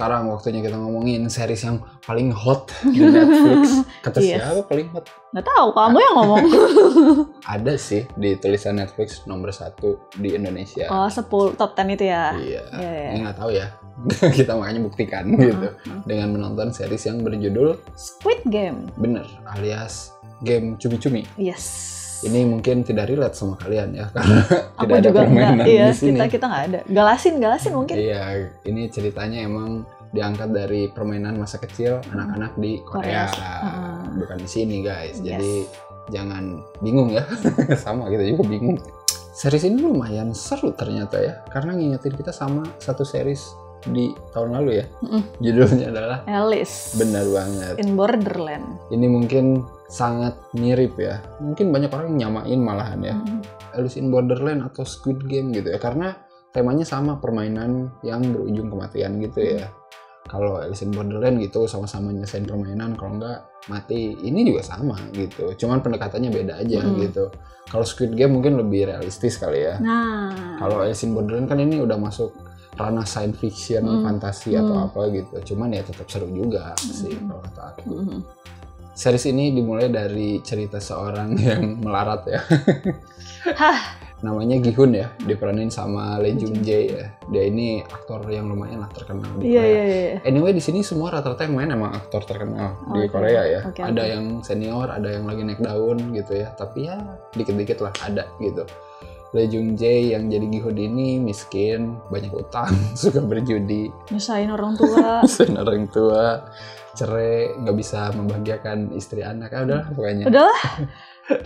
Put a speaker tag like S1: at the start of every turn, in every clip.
S1: sekarang waktunya kita ngomongin series yang paling hot di Netflix. Kata siapa paling hot?
S2: Nggak tahu, kamu yang ngomong.
S1: Ada sih di tulisan Netflix nomor 1 di Indonesia.
S2: Oh, 10 top 10 itu ya?
S1: Iya. Ini nggak tahu ya. Kita makanya buktikan gitu. Dengan menonton series yang berjudul
S2: Squid Game.
S1: Bener, alias game cumi-cumi.
S2: Yes.
S1: Ini mungkin tidak relate sama kalian ya, karena
S2: Aku
S1: tidak ada
S2: juga
S1: permainan
S2: enggak,
S1: di sini.
S2: Kita nggak ada. Galasin mungkin.
S1: Iya, ini ceritanya emang diangkat dari permainan masa kecil anak-anak di Korea. Bukan di sini guys, jadi jangan bingung ya. Sama kita juga bingung. Series ini lumayan seru ternyata ya, karena ngingetin kita sama satu series di tahun lalu ya. Judulnya adalah
S2: Alice.
S1: Benar banget.
S2: In Borderland.
S1: Ini mungkin sangat mirip ya. Mungkin banyak orang nyamain malahan ya. Alice in Borderland atau Squid Game gitu ya. Karena temanya sama, permainan yang berujung kematian gitu ya. Kalau Alice in Borderland gitu sama-sama nyelesain permainan, kalau enggak mati. Ini juga sama gitu. Cuman pendekatannya beda aja gitu. Kalau Squid Game mungkin lebih realistis kali ya.
S2: Nah.
S1: Kalau Alice in Borderland kan ini udah masuk ranah science fiction, fantasi atau apa gitu. Cuman ya tetap seru juga sih kalau kata aku. Series ini dimulai dari cerita seorang yang melarat ya. Namanya Gi-hun ya, diperanin sama Lee Jung Jae ya. Dia ini aktor yang lumayan lah terkenal di Korea.
S2: Iya.
S1: Anyway di sini semua rata-rata yang main emang aktor terkenal di Korea ya. Ada yang senior, ada yang lagi naik daun gitu ya. Tapi ya dikit-dikit lah ada gitu. Lee Jung Jae yang jadi Gi-hun ini miskin, banyak utang, suka berjudi,
S2: nyusahin orang tua,
S1: cerai, nggak bisa membahagiakan istri anak. Udahlah pokoknya.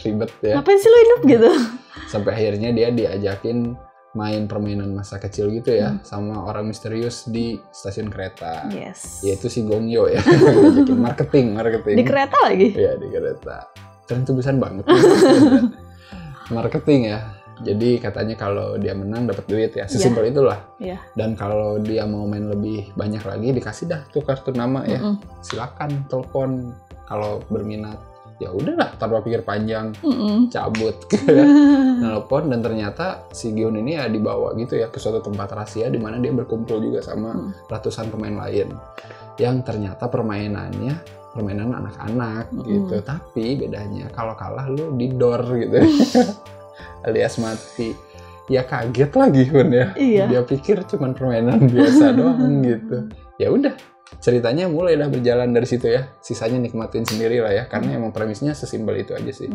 S1: Ribet ya.
S2: Ngapain sih lu hidup gitu?
S1: Sampai akhirnya dia diajakin main permainan masa kecil gitu ya, sama orang misterius di stasiun kereta. Yaitu si Gong Yoo ya. Diajakin marketing.
S2: Di kereta lagi?
S1: Iya, di kereta. Ternyata tulisan banget. Marketing ya. Jadi katanya kalau dia menang dapat duit ya, sesimpel itulah. Dan kalau dia mau main lebih banyak lagi dikasih dah tuh kartu nama ya. Silakan telepon kalau berminat. Ya udahlah, tanpa pikir panjang, cabut telepon, dan ternyata si Gi-hun ini ya dibawa gitu ya ke suatu tempat rahasia di mana dia berkumpul juga sama ratusan pemain lain. Yang ternyata permainan anak-anak gitu. Tapi bedanya kalau kalah lu didor gitu. Alias mati. Ya kaget lagi Hun ya. Dia pikir cuma permainan biasa doang gitu. Ya udah, ceritanya mulai dah berjalan dari situ ya. Sisanya nikmatin sendiri lah ya, karena emang premisnya sesimpel itu aja sih.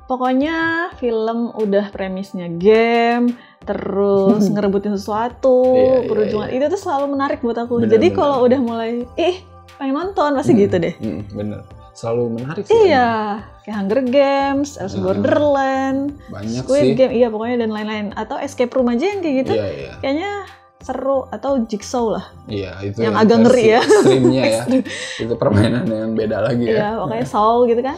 S2: Pokoknya film udah premisnya game, terus ngerebutin sesuatu, perujungan itu tuh selalu menarik buat aku. Jadi kalau udah mulai pengen nonton pasti gitu deh.
S1: Bener. Selalu menarik sih.
S2: Iya, kayak Hunger Games, Alice in Borderland,
S1: banyak
S2: Squid
S1: sih.
S2: Game, iya pokoknya dan lain-lain. Atau Escape Room aja yang kayak gitu, kayaknya seru. Atau Jigsaw lah.
S1: Iya, itu
S2: yang agak ngeri ya.
S1: Ekstrimnya ya. Itu permainan yang beda lagi ya.
S2: Iya, pokoknya Saw gitu kan.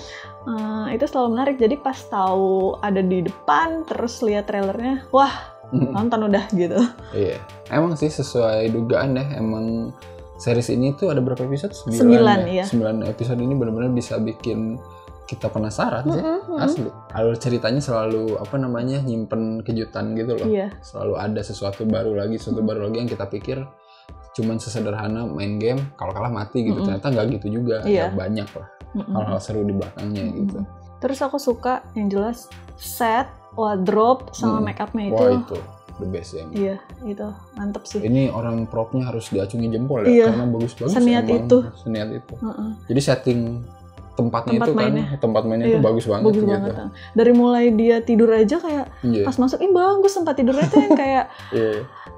S2: Itu selalu menarik. Jadi pas tahu ada di depan, terus lihat trailernya, wah nonton udah gitu.
S1: Iya, emang sih sesuai dugaan ya. Emang series ini tuh ada berapa episode? 9 ya? 9 episode ini benar-benar bisa bikin kita penasaran sih. Asli. Alur ceritanya selalu nyimpen kejutan gitu loh. Selalu ada sesuatu baru lagi yang kita pikir cuman sesederhana main game, kalau kalah mati gitu. Ternyata nggak gitu juga. Ya, banyak lah hal-hal seru di belakangnya gitu.
S2: Terus aku suka yang jelas set, wardrobe, sama make up-nya itu.
S1: Wah itu the best ya.
S2: Iya, itu mantep sih.
S1: Ini orang propnya harus diacungi jempol ya, karena bagus banget.
S2: Seniat itu.
S1: Jadi setting tempat mainnya itu bagus banget.
S2: Bagus banget. Dari mulai dia tidur aja kayak pas masuk bagus, tempat tidurnya tuh yang kayak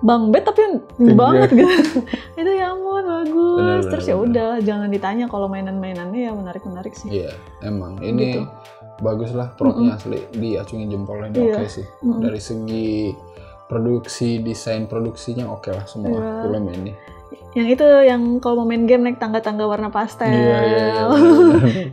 S2: bang bed tapi yang tinggi banget gitu. Itu ya ampun bagus. Terus ya udah, jangan ditanya, kalau mainan-mainannya ya menarik sih.
S1: Iya, emang ini bagus lah propnya asli, diacungi jempolnya oke sih. Dari segi produksi, desain produksinya oke lah semua film ini.
S2: Yang itu yang kalau mau main game naik tangga-tangga warna pastel.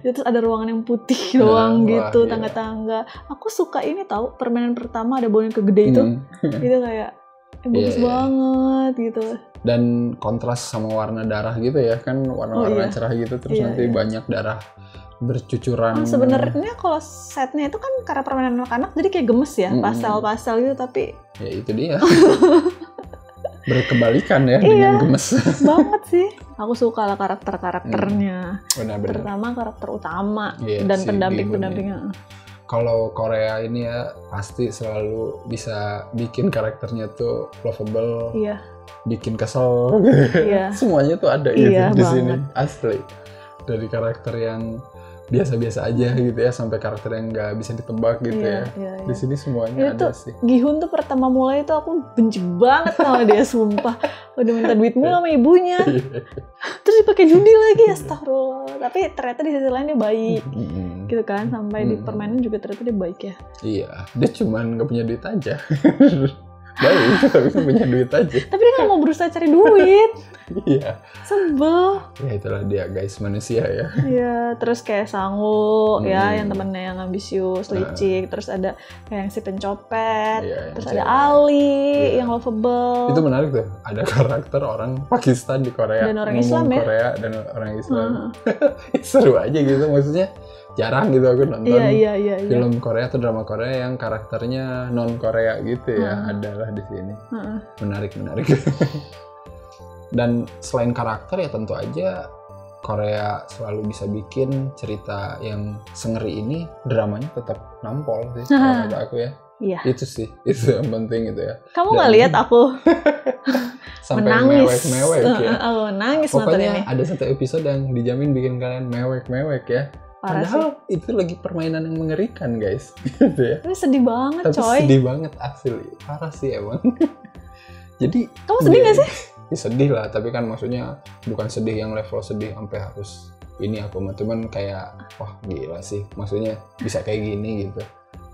S2: Terus ada ruangan yang putih doang gitu, tangga-tangga. Aku suka ini tahu, permainan pertama ada boneka gede itu. Itu kayak bagus banget gitu. Dan
S1: kontras sama warna darah gitu ya, kan warna-warna cerah gitu, terus nanti banyak darah bercucuran.
S2: Sebenarnya kalau setnya itu kan karena permainan anak-anak jadi kayak gemes ya, pastel-pastel gitu, tapi
S1: ya itu dia. Berkebalikan ya dengan gemes.
S2: Banget sih. Aku suka lah karakternya.
S1: Benar-benar.
S2: Terutama karakter utama dan pendamping-pendampingnya.
S1: Kalau Korea ini ya pasti selalu bisa bikin karakternya tuh lovable.
S2: Iya.
S1: Bikin kesel.
S2: Iya.
S1: Semuanya tuh ada gitu di sini. Asli. Dari karakter yang biasa-biasa aja gitu ya sampai karakter yang nggak bisa ditebak gitu ya. Di sini semuanya ada sih.
S2: Gi-hun tuh pertama mulai tuh aku benci banget sama dia, sumpah. Udah minta duit mulu sama ibunya. Terus dipakai judi lagi, astagfirullah. Tapi ternyata di sisi lain dia baik. Gitu kan, sampai di permainan juga ternyata dia baik ya.
S1: Iya, dia cuman nggak punya duit aja. Baik, tapi punya duit aja.
S2: Tapi dia nggak mau berusaha cari duit.
S1: Iya.
S2: Sebel.
S1: Ya itulah dia guys, manusia ya.
S2: Iya, terus kayak Sang-woo ya, yang temennya yang ambisius, licik. Terus ada yang si pencopet. Terus ada Ali yang lovable.
S1: Itu menarik tuh. Ada karakter orang Pakistan di Korea.
S2: Dan orang Islam ya.
S1: Korea dan orang Islam. Seru aja gitu maksudnya. Jarang gitu aku nonton film Korea atau drama Korea yang karakternya non Korea gitu ya, adalah di sini. Menarik. Dan selain karakter ya tentu aja Korea selalu bisa bikin cerita yang sengeri ini, dramanya tetap nampol sih kalau kata aku ya.
S2: Iya.
S1: Itu sih, itu yang penting gitu ya.
S2: Kamu nggak lihat aku
S1: sampai
S2: menangis.
S1: mewek ya.
S2: Aku nangis
S1: nonton ini.
S2: Pokoknya
S1: ada satu episode yang dijamin bikin kalian mewek ya. Padahal itu lagi permainan yang mengerikan guys, gitu ya.
S2: Tapi sedih banget coy.
S1: Sedih banget asli, parah sih emang. Jadi
S2: kamu sedih nggak sih?
S1: Ya sedih lah, tapi kan maksudnya bukan sedih yang level sedih sampai harus ini aku mah, cuman kayak wah gila sih, maksudnya bisa kayak gini gitu.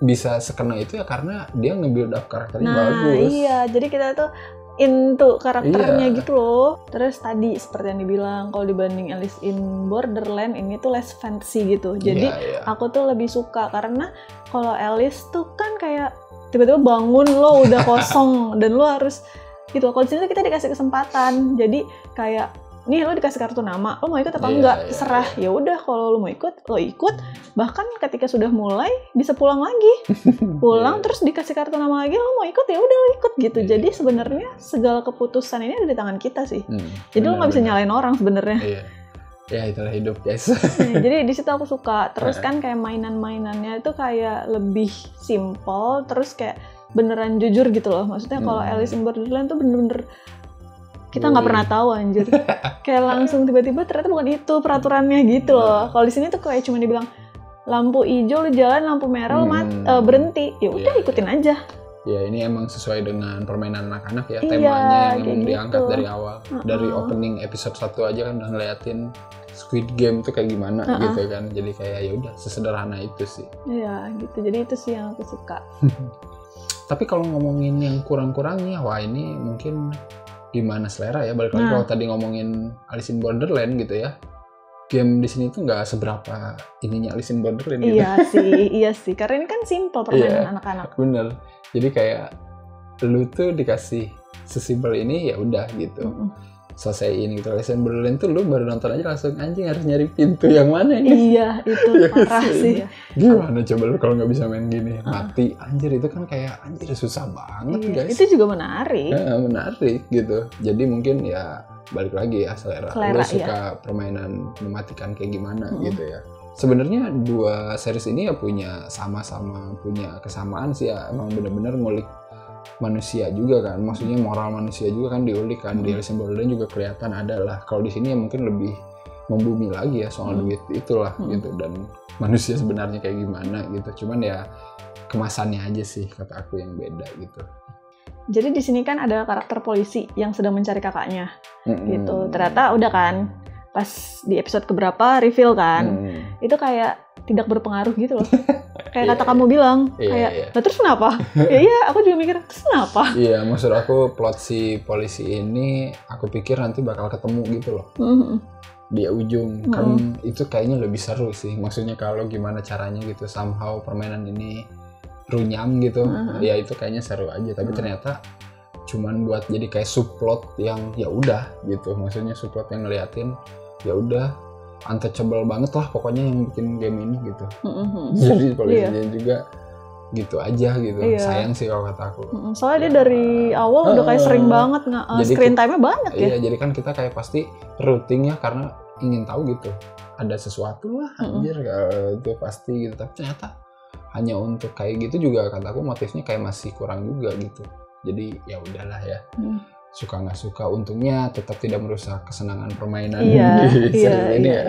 S1: Bisa sekena itu ya karena dia nge-build up karakternya bagus.
S2: Iya, jadi kita tuh into karakternya gitu loh. Terus tadi seperti yang dibilang, kalau dibanding Alice in Borderland ini tuh less fantasy gitu. Jadi aku tuh lebih suka karena kalau Alice tuh kan kayak tiba-tiba bangun lo udah kosong dan lo harus gitu. Kalau di sini kita dikasih kesempatan. Jadi kayak nih lo dikasih kartu nama, lo mau ikut apa enggak? Terserah. Ya udah kalau lo mau ikut, lo ikut. Bahkan ketika sudah mulai bisa pulang lagi. Pulang terus dikasih kartu nama lagi, lo mau ikut ya udah lo ikut gitu. Jadi sebenarnya segala keputusan ini ada di tangan kita sih. Jadi lo nggak bisa nyalain orang sebenarnya.
S1: Ya itulah hidup guys.
S2: Jadi di situ aku suka. Terus kan kayak mainan-mainannya itu kayak lebih simple. Terus kayak beneran jujur gitu loh. Maksudnya kalau Alice in Borderland tuh bener-bener kita nggak pernah tahu anjir. Kayak langsung tiba-tiba ternyata bukan itu peraturannya gitu loh. Kalau di sini tuh kayak cuma dibilang lampu hijau lu jalan, lampu merah lu berhenti. Ya udah ikutin aja.
S1: Ya ini emang sesuai dengan permainan anak-anak ya, temanya yang emang diangkat dari awal. Dari opening episode 1 aja kan udah ngeliatin Squid Game tuh kayak gimana gitu kan. Jadi kayak ya udah sesederhana itu sih.
S2: Iya gitu. Jadi itu sih yang aku suka.
S1: Tapi kalau ngomongin yang kurang-kurangnya, wah ini mungkin gimana selera ya, balik lagi kalau tadi ngomongin Alice in Borderland gitu ya, game di sini tuh nggak seberapa ininya Alice in Borderland gitu.
S2: Iya sih, karena ini kan simple permainan anak-anak.
S1: Bener, jadi kayak lu tuh dikasih sesimpel ini ya udah gitu, selesaiin gitu. Alice in Borderland tuh lu baru nonton aja langsung anjing harus nyari pintu yang mana ini.
S2: Iya itu parah sih.
S1: Gimana coba lu kalau nggak bisa main gini, mati anjir, itu kan kayak anjir susah banget guys.
S2: Itu juga menarik.
S1: Menarik gitu. Jadi mungkin ya balik lagi ya selera lu suka permainan mematikan kayak gimana gitu ya. Sebenarnya dua series ini ya sama-sama punya kesamaan sih ya, emang benar-benar ngulik manusia juga kan, maksudnya moral manusia juga kan diulik kan. Di Alice in Borderland juga kelihatan ada lah. Kalau di sini ya mungkin lebih membumi lagi ya soal duit itulah gitu, dan manusia sebenarnya kayak gimana gitu. Cuman ya kemasannya aja sih kata aku yang beda gitu.
S2: Jadi di sini kan ada karakter polisi yang sedang mencari kakaknya gitu. Ternyata udah kan pas di episode keberapa reveal kan, itu kayak tidak berpengaruh gitu loh. Kayak kata kamu bilang, kayak, nah terus kenapa? Iya, aku juga mikir, terus kenapa?
S1: Iya, maksud aku plot si polisi ini, aku pikir nanti bakal ketemu gitu loh. Di ujung, kan itu kayaknya lebih seru sih. Maksudnya kalau gimana caranya gitu, somehow permainan ini runyam gitu, ya itu kayaknya seru aja. Tapi ternyata cuman buat jadi kayak subplot yang ya udah gitu. Maksudnya subplot yang ngeliatin, ya udah untouchable banget lah pokoknya yang bikin game ini gitu. Jadi polisinya juga gitu aja gitu. Sayang sih kalau kata aku.
S2: Soalnya dia dari awal udah kayak sering banget screen time-nya banyak ya.
S1: Iya, jadi kan kita kayak pasti rooting ya karena ingin tahu gitu. Ada sesuatu lah anjir itu pasti gitu. Tapi ternyata hanya untuk kayak gitu juga kata aku motifnya kayak masih kurang juga gitu. Jadi ya udahlah ya. Suka nggak suka, untungnya tetap tidak merusak kesenangan permainan di serial ini ya.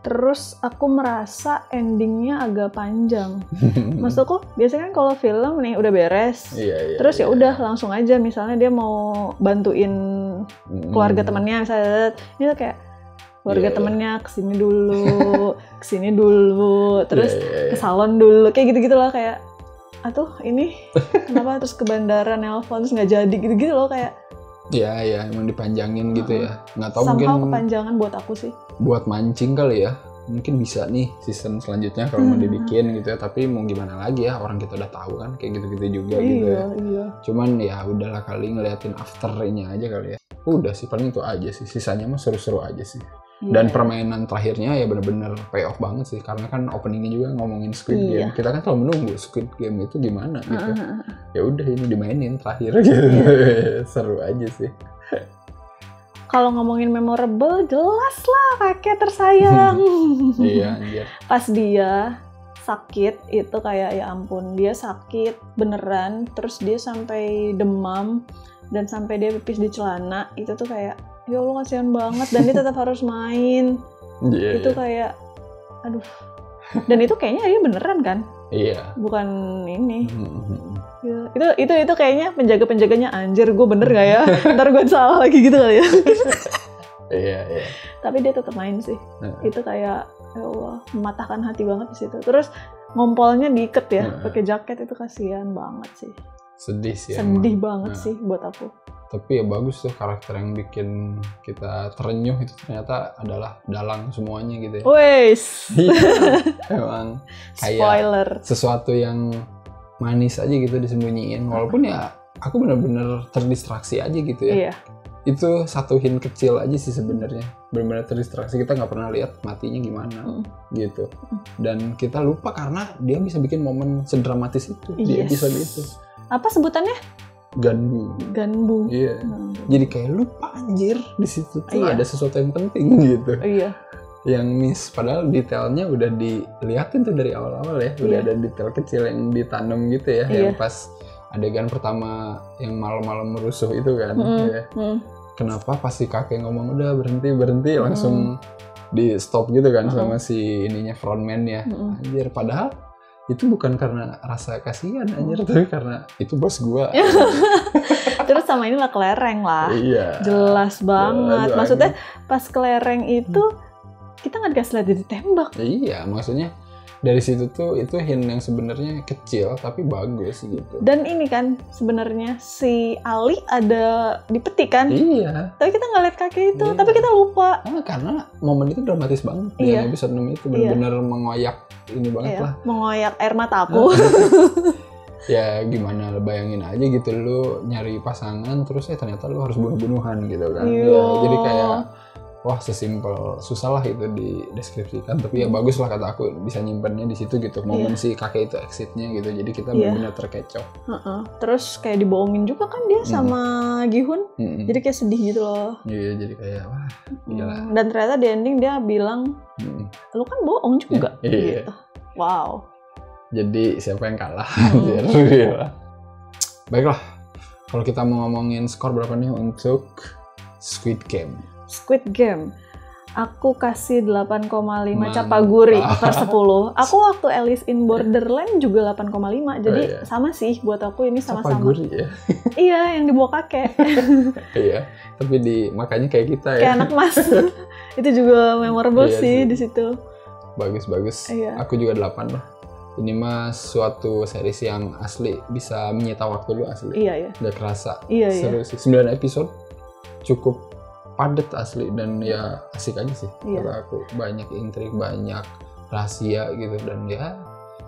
S2: Terus aku merasa endingnya agak panjang. Maksudku biasanya kan kalau film nih udah beres, terus ya udah langsung aja. Misalnya dia mau bantuin keluarga temannya, misalnya ini tuh kayak keluarga temennya kesini dulu, terus ke salon dulu, kayak gitu-gitu loh kayak. Atuh ini kenapa terus ke bandara nelpon terus nggak jadi gitu-gitu loh kayak.
S1: Iya emang dipanjangin gitu ya. Nggak tahu
S2: mungkin.
S1: Somehow
S2: kepanjangan buat aku sih.
S1: Buat mancing kali ya. Mungkin bisa nih season selanjutnya kalau mau dibikin gitu ya. Tapi mau gimana lagi ya, orang kita udah tahu kan kayak gitu-gitu juga gitu ya. Iya. Cuman ya udahlah kali ngeliatin after-nya aja kali ya. Udah sih paling itu aja sih. Sisanya mah seru-seru aja sih. Dan permainan terakhirnya ya benar-benar pay off banget sih karena kan openingnya juga ngomongin Squid Game. Kita kan selalu menunggu Squid Game itu gimana gitu. Ya udah ini dimainin terakhir gitu. Seru aja sih.
S2: Kalau ngomongin memorable jelas lah kakek tersayang.
S1: Iya anjir.
S2: Pas dia sakit itu kayak ya ampun, dia sakit beneran terus dia sampai demam dan sampai dia pipis di celana, itu tuh kayak ya Allah kasihan banget dan dia tetap harus main. Itu kayak aduh. Dan itu kayaknya dia beneran kan?
S1: Iya.
S2: Bukan ini. Ya, itu kayaknya penjaga-penjaganya anjir gue bener gak ya? Ntar gue salah lagi gitu kali ya.
S1: Iya.
S2: Tapi dia tetap main sih. Itu kayak ya Allah mematahkan hati banget di situ. Terus ngompolnya diikat ya, pakai jaket itu kasihan banget sih.
S1: Sedih sih.
S2: Sedih banget sih buat aku.
S1: Tapi ya bagus tuh karakter yang bikin kita terenyuh itu ternyata adalah dalang semuanya gitu ya.
S2: Wes.
S1: Emang kayak
S2: spoiler.
S1: Sesuatu yang manis aja gitu disembunyiin. Walaupun ya aku benar-benar terdistraksi aja gitu ya.
S2: Iya.
S1: Itu satu hint kecil aja sih sebenarnya. Benar-benar terdistraksi, kita nggak pernah lihat matinya gimana gitu. Dan kita lupa karena dia bisa bikin momen sedramatis itu di episode itu.
S2: Apa sebutannya? Ganbu.
S1: Iya. Jadi kayak lupa anjir di situ tuh ada sesuatu yang penting gitu.
S2: Iya.
S1: Yang miss padahal detailnya udah dilihatin tuh dari awal-awal ya. Udah ada detail kecil yang ditanam gitu ya. Yang pas adegan pertama yang malam-malam merusuh itu kan. Kenapa pas si kakek ngomong udah berhenti langsung di stop gitu kan sama si ininya frontman ya. Anjir padahal itu bukan karena rasa kasihan anjir, tapi karena itu bos gua.
S2: Terus sama inilah kelereng lah.
S1: Iya.
S2: Jelas banget. Maksudnya pas kelereng itu kita nggak dikasih lihat dia ditembak.
S1: Iya, maksudnya dari situ tuh itu hint yang sebenarnya kecil tapi bagus gitu.
S2: Dan ini kan sebenarnya si Ali ada di peti kan?
S1: Iya.
S2: Tapi kita nggak lihat kakek itu, tapi kita lupa.
S1: Karena momen itu dramatis banget. Yang episode 6 itu benar-benar mengoyak ini banget lah.
S2: Mengoyak air mata aku.
S1: Ya gimana, bayangin aja gitu lu nyari pasangan terus ternyata lu harus bunuh-bunuhan gitu kan. Ya, jadi kayak wah sesimpel susah lah itu dideskripsikan, tapi ya bagus lah kata aku bisa nyimpennya di situ gitu. Momen si kakek itu exitnya gitu, jadi kita benar-benar terkecoh.
S2: Terus kayak dibohongin juga kan dia sama Gi-hun, jadi kayak sedih gitu loh.
S1: Iya, jadi kayak wah gila.
S2: Dan ternyata di ending dia bilang, lu kan bohong juga. Gitu. Wow.
S1: Jadi siapa yang kalah? Baiklah, kalau kita mau ngomongin skor berapa nih untuk Squid Game?
S2: Squid Game, aku kasih 8,5 Capaguri per 10. Aku waktu Alice in Borderland juga 8,5. Jadi sama sih buat aku ini sama-sama.
S1: Capaguri ya?
S2: Iya, yang dibawa kakek.
S1: Iya, tapi makanya kayak kita ya.
S2: Kayak anak mas. Itu juga memorable sih di situ.
S1: Bagus.
S2: Iya.
S1: Aku juga 8 lah. Ini mah suatu series yang asli bisa menyita waktu lu asli.
S2: Iya.
S1: Udah kerasa.
S2: Iya.
S1: Seru sih. 9 episode cukup padat asli dan ya asik aja sih. Karena aku banyak intrik, banyak rahasia gitu dan ya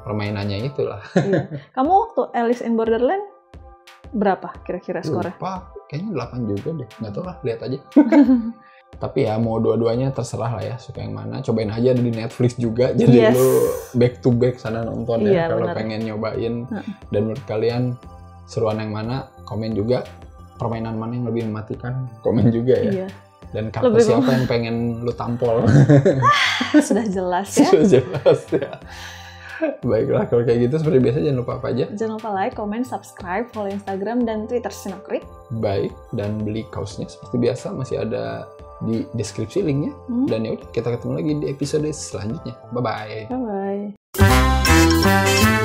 S1: permainannya itulah.
S2: Iya. Kamu waktu Alice in Borderland berapa kira-kira skornya?
S1: Lupa, kayaknya 8 juga deh. Nggak tahu lah, lihat aja. Tapi ya mau dua-duanya terserah lah ya, suka yang mana. Cobain aja di Netflix juga, jadi lu back to back sana nonton ya kalau pengen nyobain. Dan menurut kalian seruan yang mana, komen juga. Permainan mana yang lebih mematikan, komen juga ya. Dan karakter siapa yang pengen lu tampol.
S2: Sudah jelas ya.
S1: Sudah jelas ya. Baiklah, kalau kayak gitu seperti biasa jangan lupa apa aja?
S2: Jangan lupa like, comment, subscribe, follow Instagram dan Twitter Sinokrik.
S1: Baik, dan beli kaosnya seperti biasa masih ada di deskripsi linknya. Dan ya udah, kita ketemu lagi di episode selanjutnya. Bye bye.
S2: Bye bye.